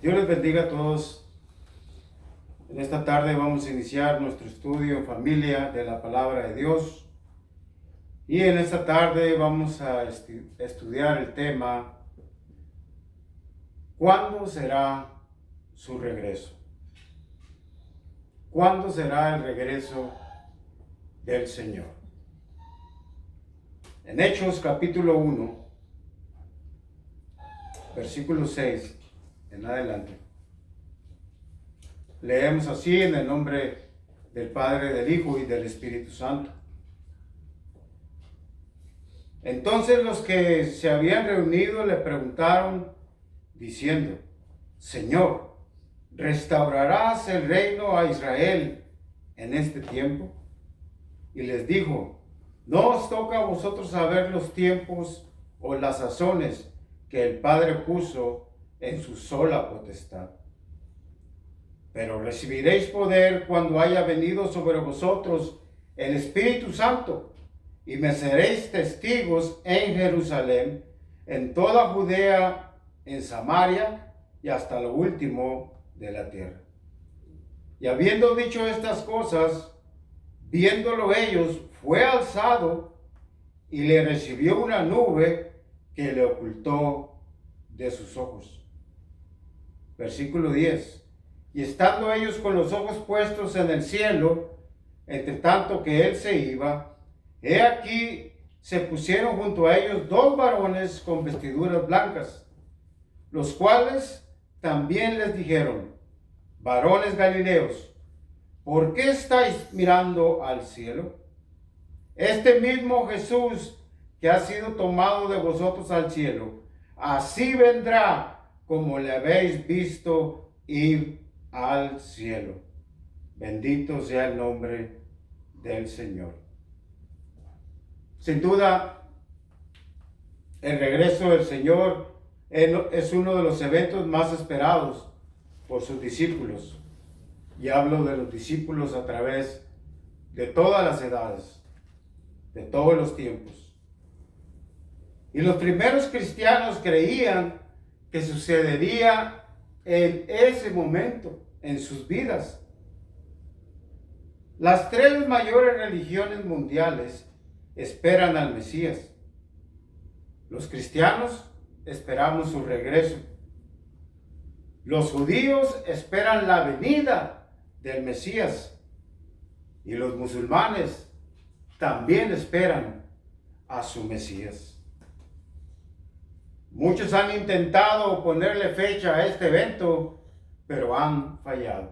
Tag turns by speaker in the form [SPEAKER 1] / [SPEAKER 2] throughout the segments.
[SPEAKER 1] Dios les bendiga a todos. En esta tarde vamos a iniciar nuestro estudio en familia de la palabra de Dios. Y en esta tarde vamos a estudiar el tema: ¿cuándo será su regreso? ¿Cuándo será el regreso del Señor? En Hechos capítulo 1, versículo 6 en adelante, leemos así: en el nombre del Padre, del Hijo y del Espíritu Santo. Entonces los que se habían reunido le preguntaron diciendo: Señor, ¿restaurarás el reino a Israel en este tiempo? Y les dijo: no os toca a vosotros saber los tiempos o las sazones que el Padre puso en su sola potestad. Pero recibiréis poder cuando haya venido sobre vosotros el Espíritu Santo, y me seréis testigos en Jerusalén, en toda Judea, en Samaria y hasta lo último de la tierra. Y habiendo dicho estas cosas, viéndolo ellos, fue alzado y le recibió una nube que le ocultó de sus ojos. Versículo 10. Y estando ellos con los ojos puestos en el cielo, entre tanto que él se iba, he aquí se pusieron junto a ellos dos varones con vestiduras blancas, los cuales también les dijeron: varones galileos, ¿por qué estáis mirando al cielo? Este mismo Jesús que ha sido tomado de vosotros al cielo, así vendrá como le habéis visto ir al cielo. Bendito sea el nombre del Señor. Sin duda, el regreso del Señor es uno de los eventos más esperados por sus discípulos. Y hablo de los discípulos a través de todas las edades, de todos los tiempos. Y los primeros cristianos creían que sucedería en ese momento en sus vidas. Las tres mayores religiones mundiales esperan al Mesías. Los cristianos esperamos su regreso. Los judíos esperan la venida del Mesías. Y los musulmanes también esperan a su Mesías. Muchos han intentado ponerle fecha a este evento, pero han fallado.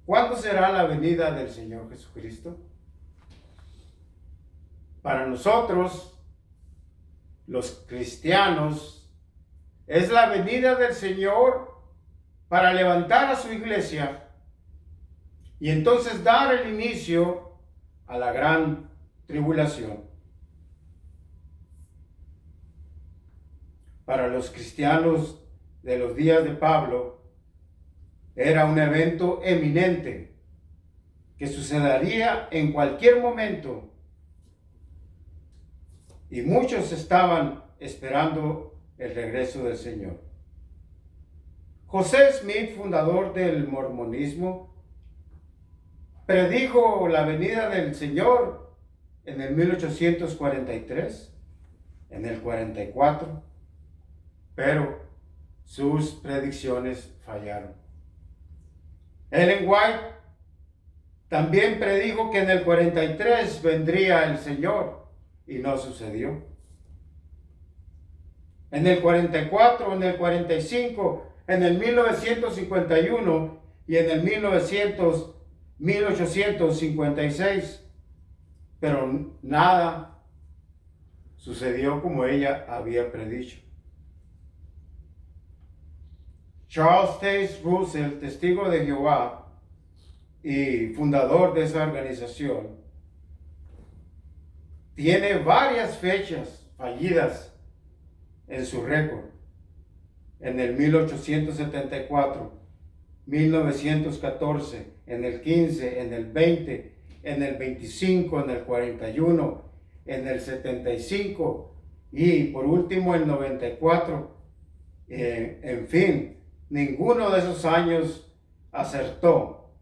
[SPEAKER 1] ¿Cuándo será la venida del Señor Jesucristo? Para nosotros, los cristianos, es la venida del Señor para levantar a su iglesia y entonces dar el inicio a la gran tribulación. Para los cristianos de los días de Pablo, era un evento eminente que sucedería en cualquier momento, y muchos estaban esperando el regreso del Señor. José Smith, fundador del mormonismo, predijo la venida del Señor en el 1843, en el 44, pero sus predicciones fallaron. Ellen White también predijo que en el 43 vendría el Señor y no sucedió. En el 44, en el 45, en el 1951 y en el 1856, pero nada sucedió como ella había predicho. Charles Taze Russell, testigo de Jehová y fundador de esa organización, tiene varias fechas fallidas en su récord. En el 1874, 1914, en el 15, en el 20, en el 25, en el 41, en el 75 y por último el 94. En fin, ninguno de esos años acertó.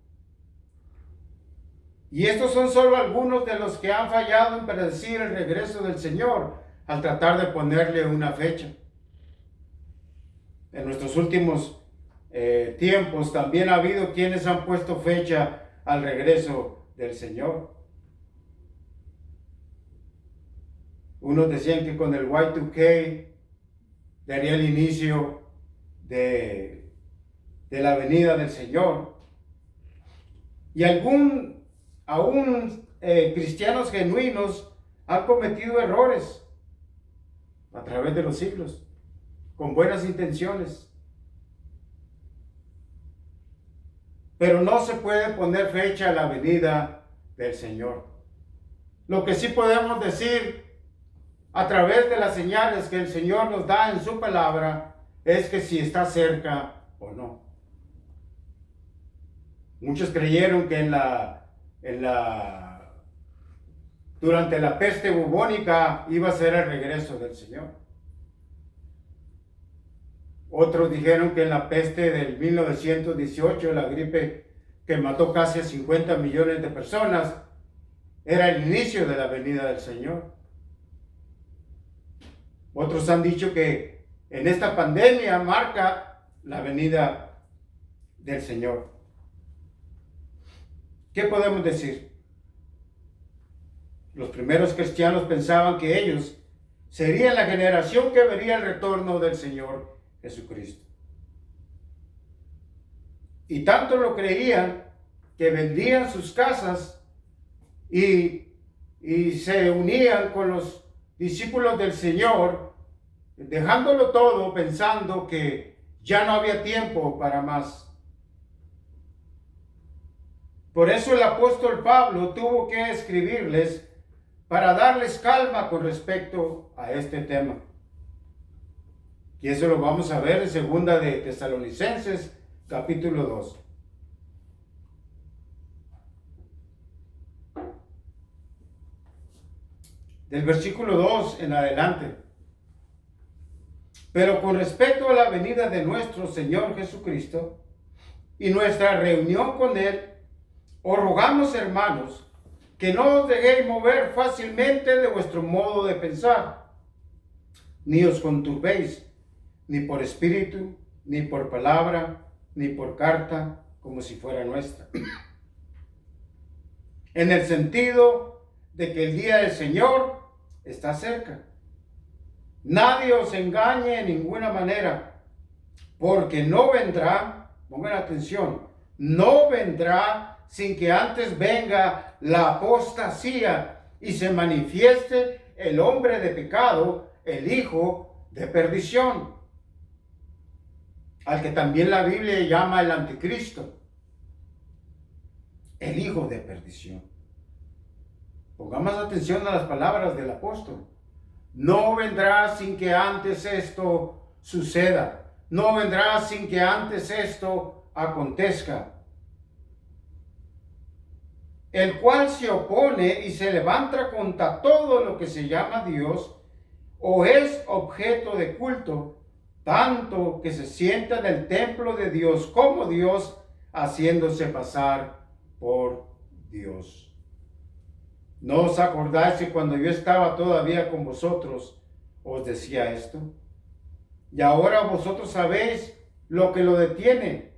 [SPEAKER 1] Y estos son solo algunos de los que han fallado en predecir el regreso del Señor al tratar de ponerle una fecha. En nuestros últimos tiempos también ha habido quienes han puesto fecha al regreso del Señor. Unos decían que con el Y2K daría el inicio de la venida del Señor. Y aún cristianos genuinos han cometido errores a través de los siglos, con buenas intenciones. Pero no se puede poner fecha a la venida del Señor. Lo que sí podemos decir a través de las señales que el Señor nos da en su palabra es que si está cerca o no. Muchos creyeron que durante la peste bubónica iba a ser el regreso del Señor. Otros dijeron que en la peste del 1918, la gripe que mató casi a 50 millones de personas, era el inicio de la venida del Señor. Otros han dicho que en esta pandemia marca la venida del Señor. ¿Qué podemos decir? Los primeros cristianos pensaban que ellos serían la generación que vería el retorno del Señor Jesucristo. Y tanto lo creían que vendían sus casas y se unían con los discípulos del Señor, dejándolo todo pensando que ya no había tiempo para más. Por eso el apóstol Pablo tuvo que escribirles para darles calma con respecto a este tema. Y eso lo vamos a ver en segunda de Tesalonicenses, capítulo 2. Del versículo 2 en adelante. Pero con respecto a la venida de nuestro Señor Jesucristo y nuestra reunión con Él, os rogamos, hermanos, que no os dejéis mover fácilmente de vuestro modo de pensar, ni os conturbéis, ni por espíritu, ni por palabra, ni por carta, como si fuera nuestra. En el sentido de que el día del Señor está cerca. Nadie os engañe en ninguna manera, porque no vendrá, pongan atención, no vendrá sin que antes venga la apostasía y se manifieste el hombre de pecado, el hijo de perdición, al que también la Biblia llama el anticristo, el hijo de perdición. Pongamos atención a las palabras del apóstol. No vendrá sin que antes esto suceda. No vendrá sin que antes esto acontezca. El cual se opone y se levanta contra todo lo que se llama Dios o es objeto de culto, tanto que se sienta en el templo de Dios como Dios, haciéndose pasar por Dios. ¿No os acordáis que cuando yo estaba todavía con vosotros os decía esto? Y ahora vosotros sabéis lo que lo detiene,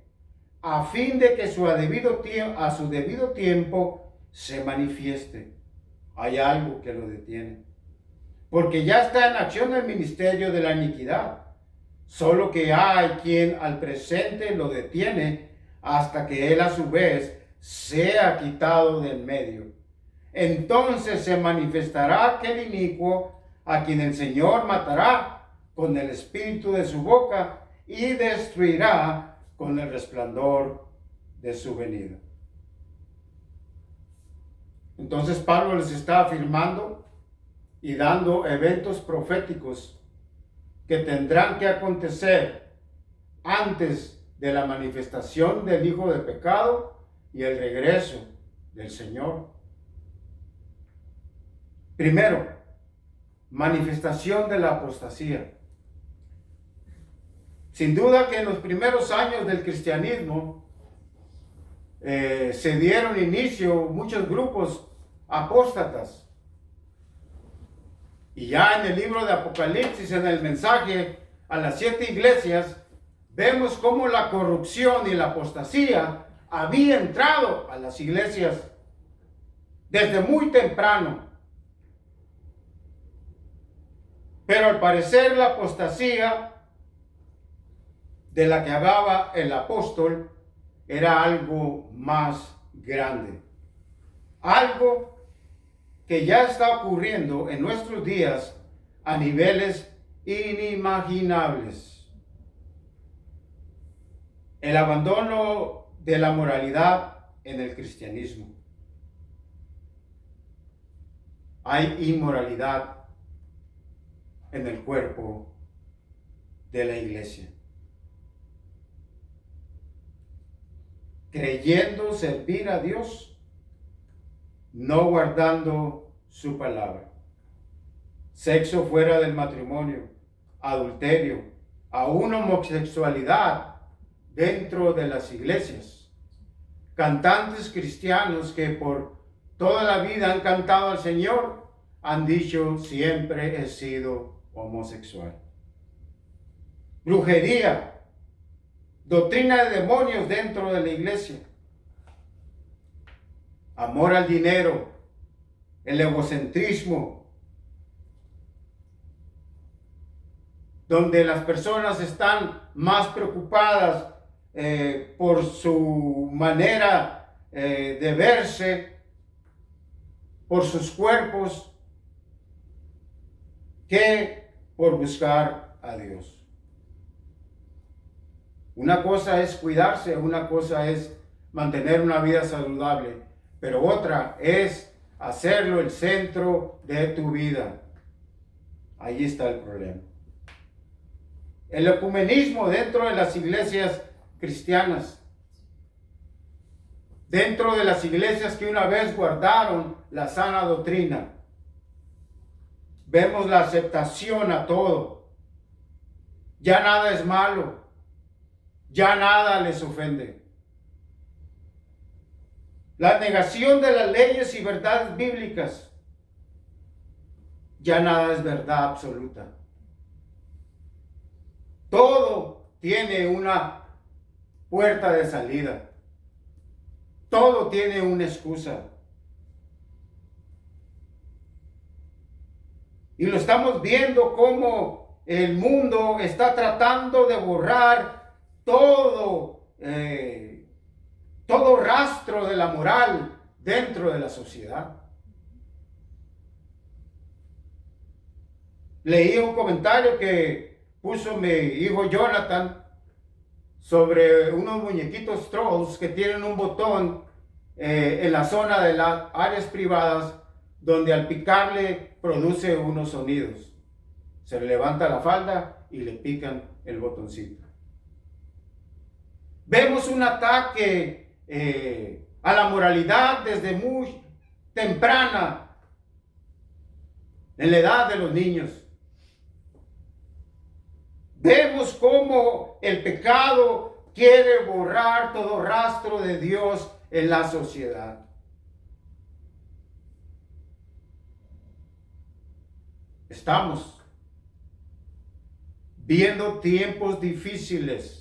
[SPEAKER 1] a fin de que a su debido tiempo se manifieste. Hay algo que lo detiene. Porque ya está en acción el ministerio de la iniquidad. Solo que hay quien al presente lo detiene hasta que él a su vez sea quitado del medio. Entonces se manifestará aquel inicuo a quien el Señor matará con el espíritu de su boca y destruirá con el resplandor de su venida. Entonces Pablo les está afirmando y dando eventos proféticos que tendrán que acontecer antes de la manifestación del Hijo de Pecado y el regreso del Señor. Primero, manifestación de la apostasía. Sin duda que en los primeros años del cristianismo se dieron inicio muchos grupos apóstatas. Y ya en el libro de Apocalipsis, en el mensaje a las 7 iglesias, vemos cómo la corrupción y la apostasía había entrado a las iglesias desde muy temprano. Pero al parecer la apostasía de la que hablaba el apóstol era algo más grande. Algo que ya está ocurriendo en nuestros días a niveles inimaginables. El abandono de la moralidad en el cristianismo. Hay inmoralidad en el cuerpo de la iglesia. Creyendo servir a Dios, no guardando su palabra. Sexo fuera del matrimonio, adulterio, aún homosexualidad dentro de las iglesias. Cantantes cristianos que por toda la vida han cantado al Señor han dicho: siempre he sido homosexual. Brujería, doctrina de demonios dentro de la iglesia, amor al dinero, el egocentrismo, donde las personas están más preocupadas por su manera de verse, por sus cuerpos, que por buscar a Dios. Una cosa es cuidarse, una cosa es mantener una vida saludable, pero otra es hacerlo el centro de tu vida. Ahí está el problema. El ecumenismo dentro de las iglesias cristianas, dentro de las iglesias que una vez guardaron la sana doctrina, vemos la aceptación a todo. Ya nada es malo. Ya nada les ofende. La negación de las leyes y verdades bíblicas. Ya nada es verdad absoluta. Todo tiene una puerta de salida. Todo tiene una excusa. Y lo estamos viendo cómo el mundo está tratando de borrar todo rastro de la moral dentro de la sociedad. Leí un comentario que puso mi hijo Jonathan sobre unos muñequitos trolls que tienen un botón en la zona de las áreas privadas, donde al picarle produce unos sonidos. Se le levanta la falda y le pican el botoncito. Vemos un ataque a la moralidad desde muy temprana, en la edad de los niños. Vemos cómo el pecado quiere borrar todo rastro de Dios en la sociedad. Estamos viendo tiempos difíciles.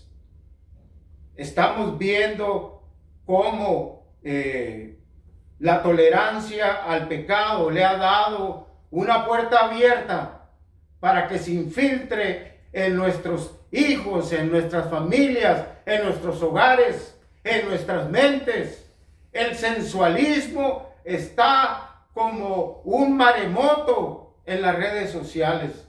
[SPEAKER 1] Estamos viendo cómo la tolerancia al pecado le ha dado una puerta abierta para que se infiltre en nuestros hijos, en nuestras familias, en nuestros hogares, en nuestras mentes. El sensualismo está como un maremoto en las redes sociales.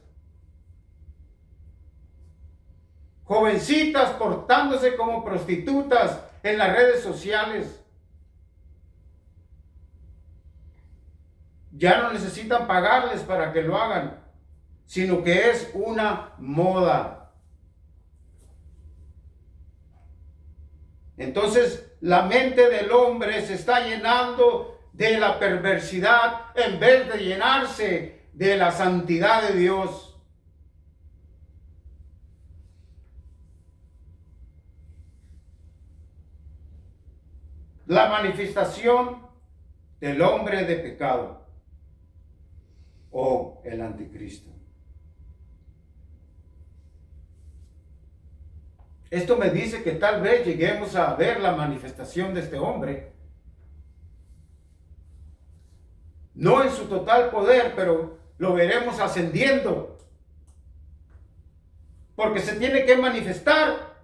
[SPEAKER 1] Jovencitas portándose como prostitutas en las redes sociales. Ya no necesitan pagarles para que lo hagan, sino que es una moda. Entonces, la mente del hombre se está llenando de la perversidad en vez de llenarse de la santidad de Dios. la manifestación del hombre de pecado o el anticristo. Esto me dice que tal vez lleguemos a ver la manifestación de este hombre, no en su total poder, pero lo veremos ascendiendo, porque se tiene que manifestar,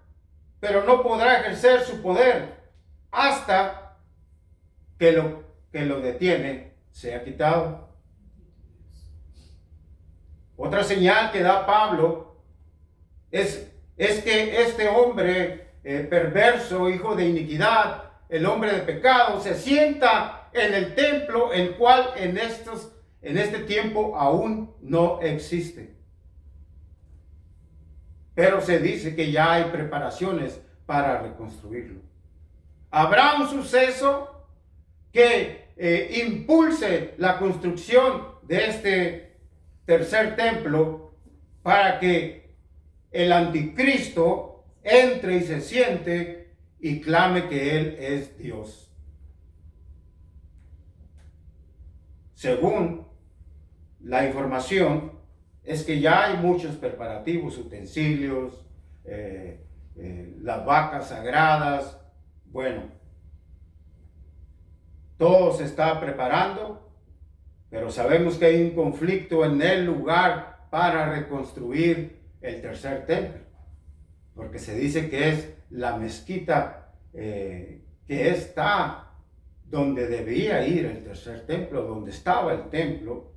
[SPEAKER 1] pero no podrá ejercer su poder hasta que lo detiene sea quitado. Otra señal que da Pablo es que este hombre perverso, hijo de iniquidad, el hombre de pecado, se sienta en el templo, el cual en este tiempo aún no existe. Pero se dice que ya hay preparaciones para reconstruirlo. Habrá un suceso que impulse la construcción de este tercer templo para que el anticristo entre y se siente y clame que él es Dios. Según la información, es que ya hay muchos preparativos, utensilios, las vacas sagradas. Bueno, todo se está preparando, pero sabemos que hay un conflicto en el lugar para reconstruir el tercer templo, porque se dice que es la mezquita que está donde debía ir el tercer templo, donde estaba el templo.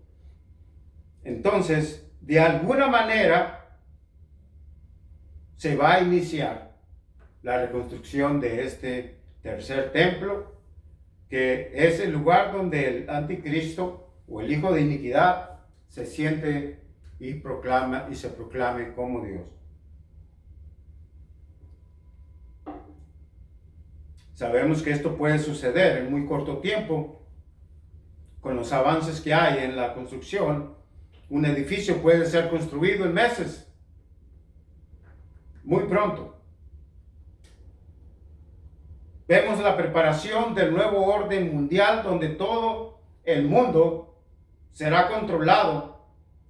[SPEAKER 1] Entonces, de alguna manera, se va a iniciar la reconstrucción de este tercer templo, que es el lugar donde el anticristo o el hijo de iniquidad se siente y proclama y se proclame como Dios. Sabemos que esto puede suceder en muy corto tiempo. Con los avances que hay en la construcción, un edificio puede ser construido en meses, muy pronto. Vemos la preparación del nuevo orden mundial, donde todo el mundo será controlado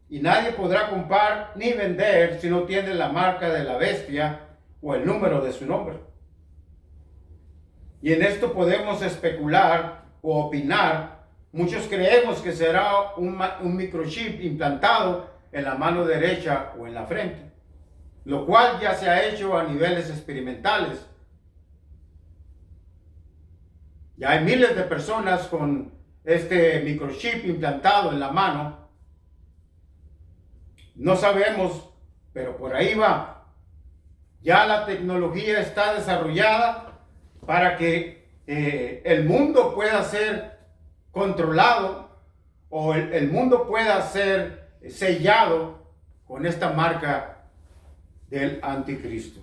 [SPEAKER 1] y nadie podrá comprar ni vender si no tiene la marca de la bestia o el número de su nombre. Y en esto podemos especular o opinar. Muchos creemos que será un microchip implantado en la mano derecha o en la frente, lo cual ya se ha hecho a niveles experimentales. Ya hay miles de personas con este microchip implantado en la mano. No sabemos, pero por ahí va. Ya la tecnología está desarrollada para que el mundo pueda ser controlado o el mundo pueda ser sellado con esta marca del anticristo.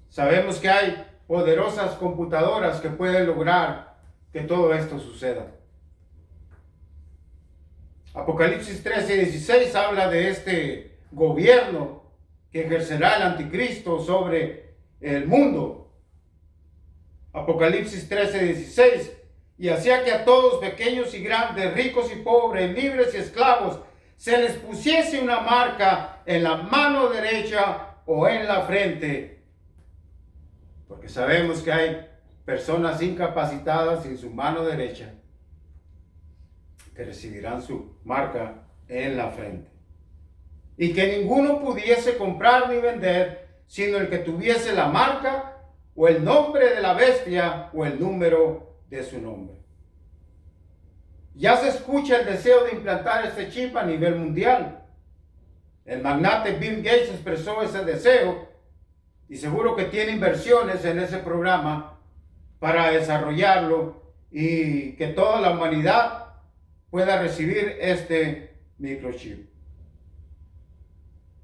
[SPEAKER 1] Sabemos que hay poderosas computadoras que pueden lograr que todo esto suceda. Apocalipsis 13:16 habla de este gobierno que ejercerá el anticristo sobre el mundo. Apocalipsis 13:16, y hacía que a todos, pequeños y grandes, ricos y pobres, libres y esclavos, se les pusiese una marca en la mano derecha o en la frente, porque sabemos que hay personas incapacitadas en su mano derecha que recibirán su marca en la frente, y que ninguno pudiese comprar ni vender, sino el que tuviese la marca o el nombre de la bestia o el número de su nombre. Ya se escucha el deseo de implantar este chip a nivel mundial. El magnate Bill Gates expresó ese deseo y seguro que tiene inversiones en ese programa para desarrollarlo y que toda la humanidad pueda recibir este microchip,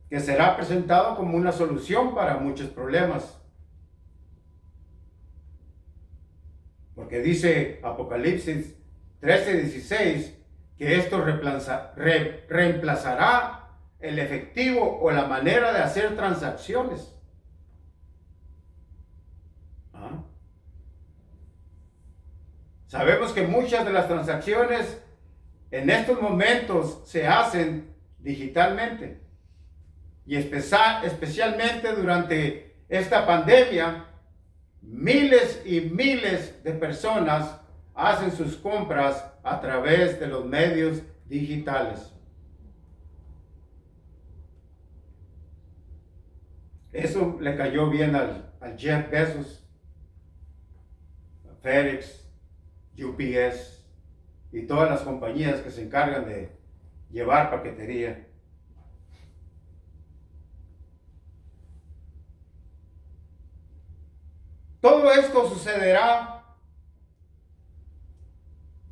[SPEAKER 1] que será presentado como una solución para muchos problemas. Porque dice Apocalipsis 13:16 que esto reemplazará el efectivo o la manera de hacer transacciones. Sabemos que muchas de las transacciones en estos momentos se hacen digitalmente. Y especialmente durante esta pandemia, miles y miles de personas hacen sus compras a través de los medios digitales. Eso le cayó bien al Jeff Bezos, a FedEx, UPS y todas las compañías que se encargan de llevar paquetería. Todo esto sucederá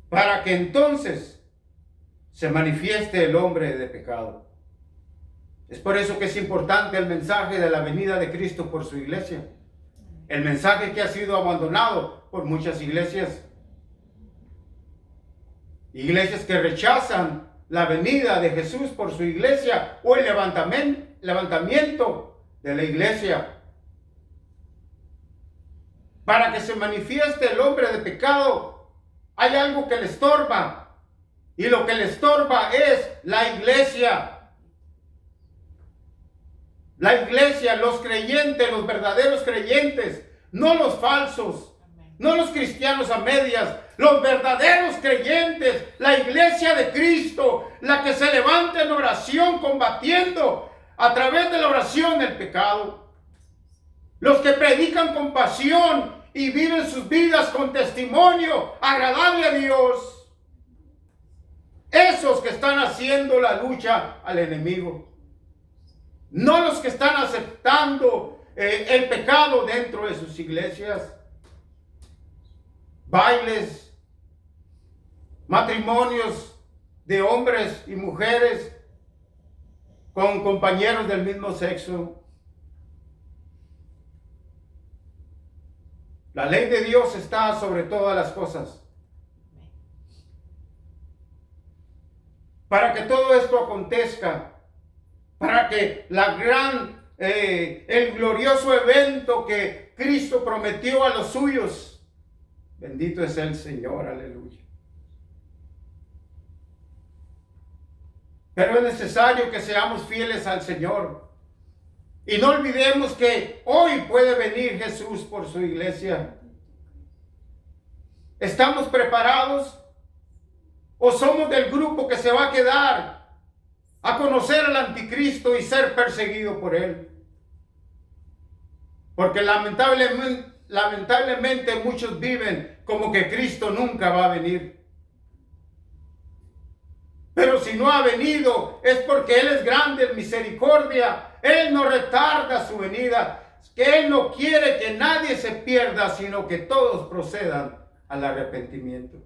[SPEAKER 1] para que entonces se manifieste el hombre de pecado. Es por eso que es importante el mensaje de la venida de Cristo por su iglesia. El mensaje que ha sido abandonado por muchas iglesias. Iglesias que rechazan la venida de Jesús por su iglesia o el levantamiento de la iglesia. Para que se manifieste el hombre de pecado, hay algo que le estorba. Y lo que le estorba es la iglesia. La iglesia, los creyentes, los verdaderos creyentes, no los falsos, no los cristianos a medias, los verdaderos creyentes, la iglesia de Cristo, la que se levanta en oración combatiendo a través de la oración el pecado. Los que predican con pasión y viven sus vidas con testimonio agradable a Dios. Esos que están haciendo la lucha al enemigo. No los que están aceptando el pecado dentro de sus iglesias. Bailes, matrimonios de hombres y mujeres con compañeros del mismo sexo. La ley de Dios está sobre todas las cosas. Para que todo esto acontezca, para que el glorioso evento que Cristo prometió a los suyos, bendito es el Señor, aleluya. Pero es necesario que seamos fieles al Señor. Y no olvidemos que hoy puede venir Jesús por su iglesia. ¿Estamos preparados? ¿O somos del grupo que se va a quedar a conocer al anticristo y ser perseguido por él? Porque lamentablemente muchos viven como que Cristo nunca va a venir. Pero si no ha venido es porque Él es grande en misericordia. Él no retarda su venida. Que Él no quiere que nadie se pierda, sino que todos procedan al arrepentimiento.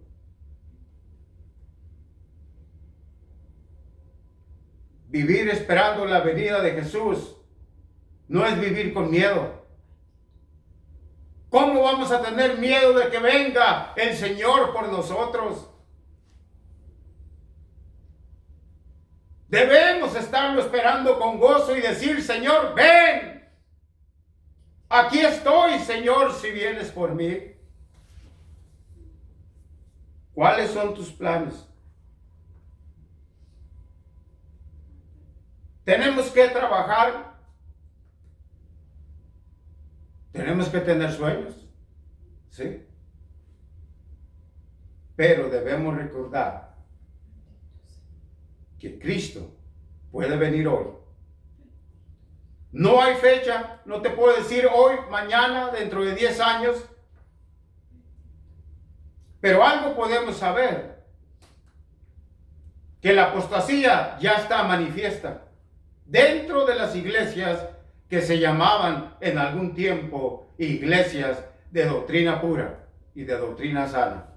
[SPEAKER 1] Vivir esperando la venida de Jesús no es vivir con miedo. ¿Cómo vamos a tener miedo de que venga el Señor por nosotros? Debemos estarlo esperando con gozo y decir: Señor, ven. Aquí estoy, Señor, si vienes por mí. ¿Cuáles son tus planes? Tenemos que trabajar. Tenemos que tener sueños. ¿Sí? Pero debemos recordar que Cristo puede venir hoy. No hay fecha, no te puedo decir hoy, mañana, dentro de 10 años. Pero algo podemos saber, que la apostasía ya está manifiesta dentro de las iglesias que se llamaban en algún tiempo iglesias de doctrina pura y de doctrina sana.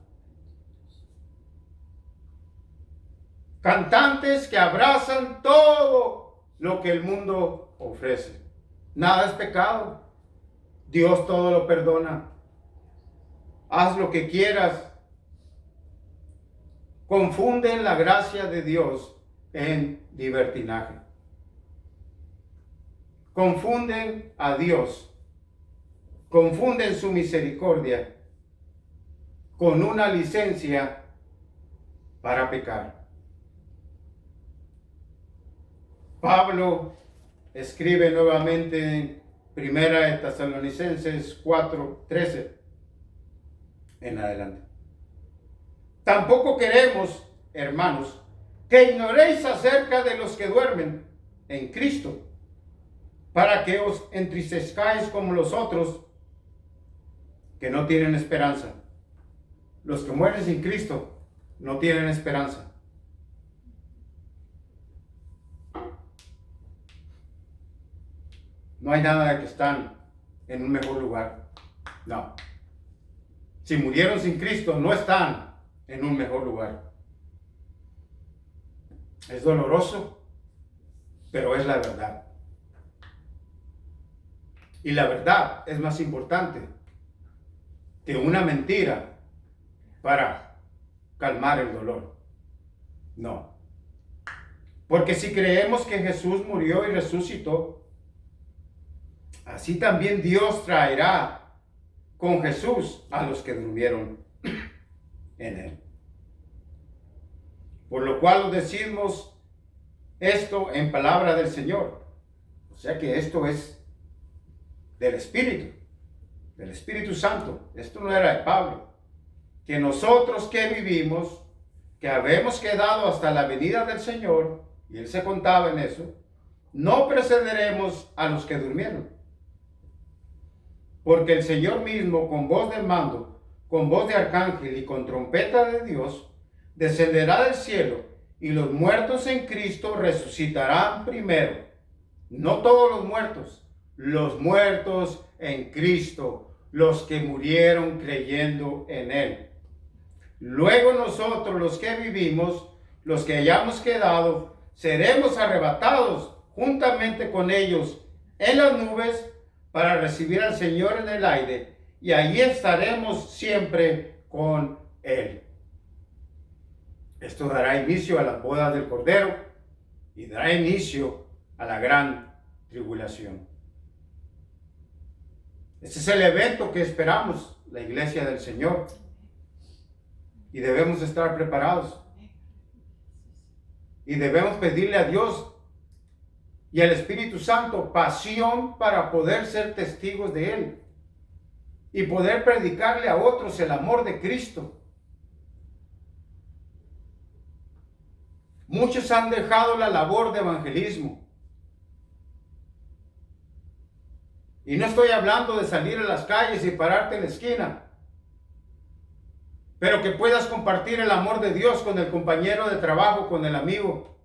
[SPEAKER 1] Cantantes que abrazan todo lo que el mundo ofrece. Nada es pecado. Dios todo lo perdona. Haz lo que quieras. Confunden la gracia de Dios en libertinaje. Confunden a Dios. Confunden su misericordia con una licencia para pecar. Pablo escribe nuevamente en Primera de Tesalonicenses 4:13 en adelante. Tampoco queremos, hermanos, que ignoréis acerca de los que duermen en Cristo, para que os entristezcáis como los otros que no tienen esperanza. Los que mueren sin Cristo no tienen esperanza. No hay nada de que están en un mejor lugar. No. Si murieron sin Cristo, no están en un mejor lugar. Es doloroso, pero es la verdad. Y la verdad es más importante que una mentira para calmar el dolor. No. Porque si creemos que Jesús murió y resucitó, así también Dios traerá con Jesús a los que durmieron en él. Por lo cual decimos esto en palabra del Señor. O sea que esto es del Espíritu Santo. Esto no era de Pablo. Que nosotros que vivimos, que habemos quedado hasta la venida del Señor, y él se contaba en eso, no precederemos a los que durmieron. Porque el Señor mismo, con voz de mando, con voz de arcángel y con trompeta de Dios, descenderá del cielo, y los muertos en Cristo resucitarán primero. No todos los muertos en Cristo, los que murieron creyendo en él. Luego nosotros, los que vivimos, los que hayamos quedado, seremos arrebatados juntamente con ellos en las nubes para recibir al Señor en el aire, y allí estaremos siempre con él. Esto dará inicio a las bodas del Cordero y dará inicio a la gran tribulación. Este es el evento que esperamos, la iglesia del Señor. Y debemos estar preparados. Y debemos pedirle a Dios y al Espíritu Santo pasión para poder ser testigos de Él. Y poder predicarle a otros el amor de Cristo. Muchos han dejado la labor de evangelismo. Y no estoy hablando de salir a las calles y pararte en la esquina, pero que puedas compartir el amor de Dios con el compañero de trabajo, con el amigo.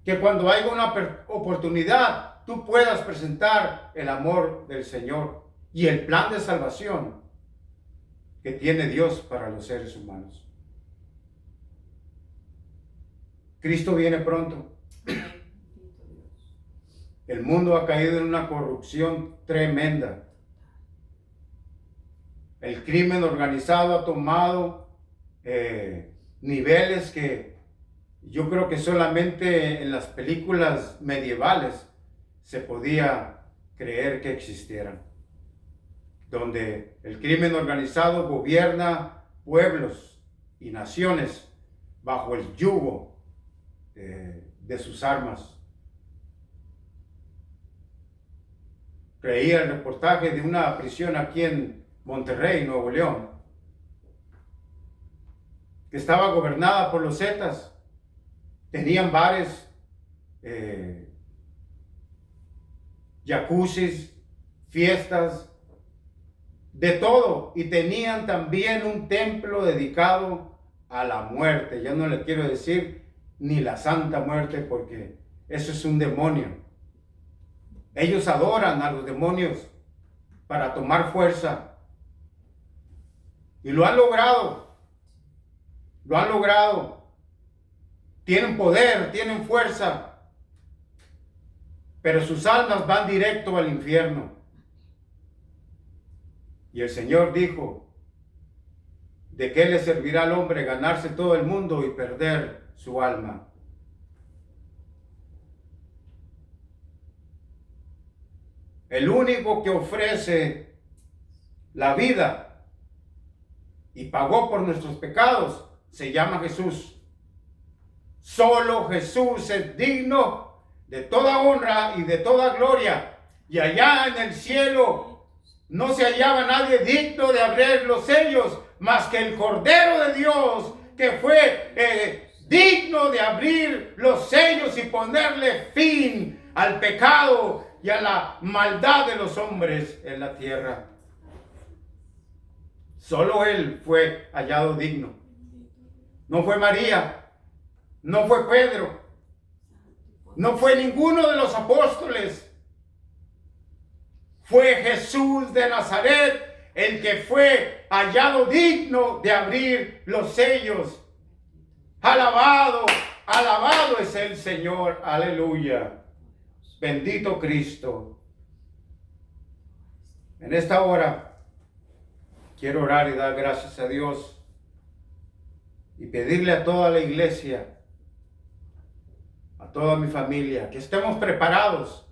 [SPEAKER 1] Que cuando haya una oportunidad, tú puedas presentar el amor del Señor y el plan de salvación que tiene Dios para los seres humanos. Cristo viene pronto. El mundo ha caído en una corrupción tremenda. El crimen organizado ha tomado niveles que yo creo que solamente en las películas medievales se podía creer que existieran. Donde el crimen organizado gobierna pueblos y naciones bajo el yugo de sus armas. Creía el reportaje de una prisión aquí en Monterrey, Nuevo León, que estaba gobernada por los Zetas. Tenían bares, jacuzzis, fiestas, de todo. Y tenían también un templo dedicado a la muerte. Ya no le quiero decir ni la Santa Muerte, porque eso es un demonio. Ellos adoran a los demonios para tomar fuerza. Y lo han logrado. Lo han logrado. Tienen poder, tienen fuerza. Pero sus almas van directo al infierno. Y el Señor dijo: ¿de qué le servirá al hombre ganarse todo el mundo y perder su alma? El único que ofrece la vida y pagó por nuestros pecados, se llama Jesús. Solo Jesús es digno de toda honra y de toda gloria. Y allá en el cielo no se hallaba nadie digno de abrir los sellos, más que el Cordero de Dios, que fue digno de abrir los sellos y ponerle fin al pecado y a la maldad de los hombres en la tierra. Solo Él fue hallado digno. No fue María, no fue Pedro, no fue ninguno de los apóstoles. Fue Jesús de Nazaret el que fue hallado digno de abrir los sellos. Alabado, alabado es el Señor. Aleluya. Bendito Cristo. En esta hora quiero orar y dar gracias a Dios y pedirle a toda la iglesia, a toda mi familia, que estemos preparados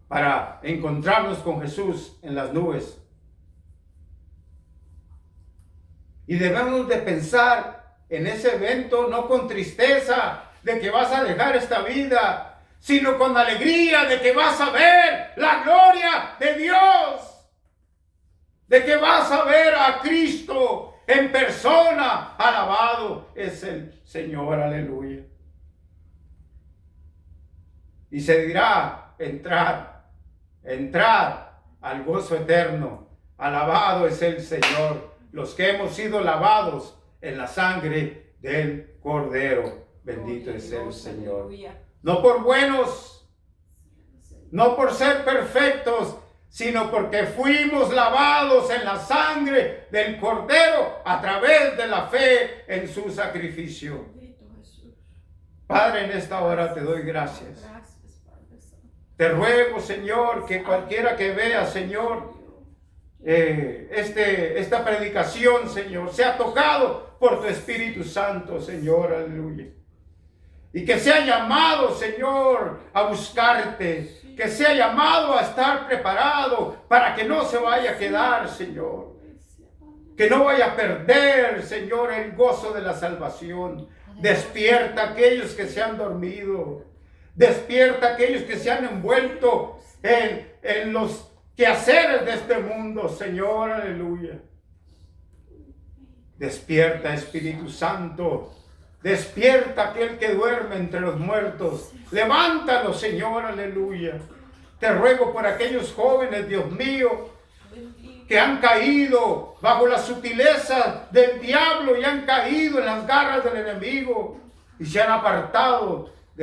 [SPEAKER 1] para encontrarnos con Jesús en las nubes. Y debemos de pensar en ese evento no con tristeza de que vas a dejar esta vida, sino con alegría de que vas a ver la gloria de Dios, de que vas a ver a Cristo en persona. Alabado es el Señor, aleluya. Y se dirá, entrar al gozo eterno. Alabado es el Señor, los que hemos sido lavados en la sangre del Cordero. Bendito es el Señor. No por buenos, no por ser perfectos, sino porque fuimos lavados en la sangre del Cordero a través de la fe en su sacrificio. Padre, en esta hora te doy gracias. Te ruego, Señor, que cualquiera que vea, Señor, esta predicación, Señor, sea tocado por tu Espíritu Santo, Señor, aleluya. Y que sea llamado, Señor, a buscarte, que sea llamado a estar preparado para que no se vaya a quedar, Señor. Que no vaya a perder, Señor, el gozo de la salvación. Despierta a aquellos que se han dormido. Despierta a aquellos que se han envuelto en los quehaceres de este mundo, Señor, aleluya. Despierta, Espíritu Santo. Despierta aquel que duerme entre los muertos. Levántalo, Señor, aleluya. Te ruego por aquellos jóvenes, Dios mío, que han caído bajo la sutileza del diablo y han caído en las garras del enemigo y se han apartado